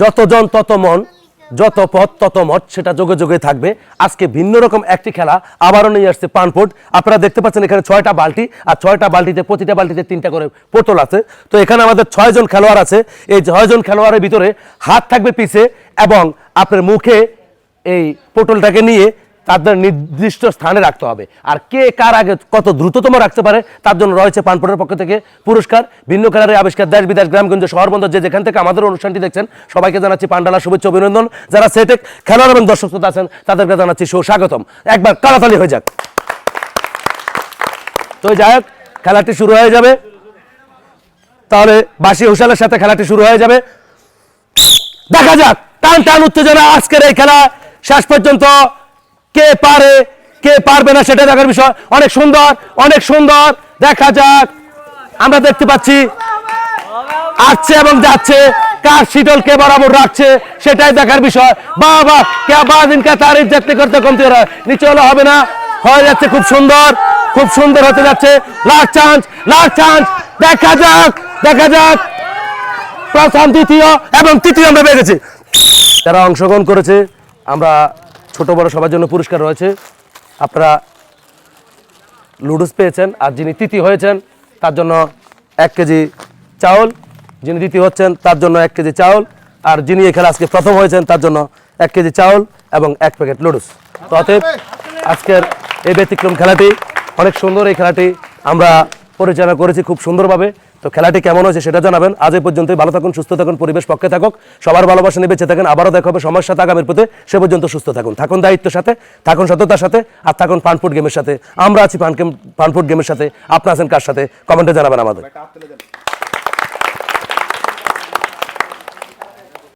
যতজন তত মন, যত পথ তত মত, সেটা যোগে যোগে থাকবে। আজকে ভিন্ন রকম একটি খেলা আবারও নিয়ে আসছে পানপোট। আপনারা দেখতে পাচ্ছেন এখানে 6টা বালতি, আর 6টা বালতিতে প্রতিটা বালতিতে 3টা করে বোতল আছে। তো এখানে আমাদের 6 জন খেলোয়াড় আছে। এই 6 জন খেলোয়াড়ের ভিতরে হাত থাকবে পিছে এবং আপনার মুখে এই বোতলটাকে নিয়ে তাদের নির্দিষ্ট স্থানে রাখতে হবে। আর কে কার আগে কত দ্রুততম রাখতে পারে তার জন্য রয়েছে পানপোটের পক্ষ থেকে পুরস্কার। ভিন্ন খেলার আবিষ্কার, দেশ বিদেশ গ্রামগঞ্জ শহর বন্দর যে যেখান থেকে আমাদের অনুষ্ঠানটি দেখছেন সবাইকে জানাচ্ছি পান্ডালা শুভেচ্ছা অভিনন্দন। যারা সেটেক খেলোয়াড় এবং দর্শক শ্রোতা আছেন তাদেরকে জানাচ্ছি সুস্বাগতম। একবার কালাতালি হয়ে যাক। তো যাই হোক, খেলাটি শুরু হয়ে যাবে। তাহলে বাঁশি হুঁশিয়ালের সাথে খেলাটি শুরু হয়ে যাবে। দেখা যাক টান টান উত্তেজনা আজকের এই খেলা। শেষ পর্যন্ত কে পারে কে পারবে না সেটা দেখার বিষয়। অনেক সুন্দর, অনেক সুন্দর। দেখা যাক, আমরা দেখতে পাচ্ছি আসছে এবং যাচ্ছে, কার শীতল কে বরাবর রাখছে সেটাই দেখার বিষয়। বাবা কে বাদিন কা তারিফ যেতে করতে কমতে নিচে হলে হবে না, হয়ে যাচ্ছে খুব সুন্দর, খুব সুন্দর হতে যাচ্ছে। Last chance, last chance. দেখা যাক, দেখা যাক। প্রথম, দ্বিতীয় এবং তৃতীয় আমরা পেয়ে গেছি। যারা অংশগ্রহণ করেছে, আমরা ছোট বড় সবার জন্য পুরস্কার রয়েছে। আপনারা লুডুস পেয়েছেন, আর যিনি তৃতীয় হয়েছেন তার জন্য 1 কেজি চাউল, যিনি দ্বিতীয় হচ্ছেন তার জন্য 1 কেজি চাউল, আর যিনি এই খেলা আজকে প্রথম হয়েছেন তার জন্য 1 কেজি চাউল এবং 1 প্যাকেট লুডুস। তো অতএব আজকের এই ব্যতিক্রম খেলাটি অনেক সুন্দর। এই খেলাটি আমরা পরিচালনা করেছি খুব সুন্দরভাবে। তো খেলাটি কেমন হয়েছে সেটা জানাবেন। আজ এই পর্যন্তই। ভালো থাকুন, সুস্থ থাকুন, পরিবেশ পক্ষে থাকুক, সবার ভালোবাসা নিয়ে বেঁচে থাকেন। আবারও দেখা হবে সময়ের সাথে আগামীর পথে। সে পর্যন্ত সুস্থ থাকুন, থাকুন দায়িত্বের সাথে, থাকুন সততার সাথে, আর থাকুন পানফুড গেমের সাথে। আমরা আছি পানফুড গেমের সাথে। আপনারা আছেন কার সাথে? কমেন্টে জানাবেন আমাদের।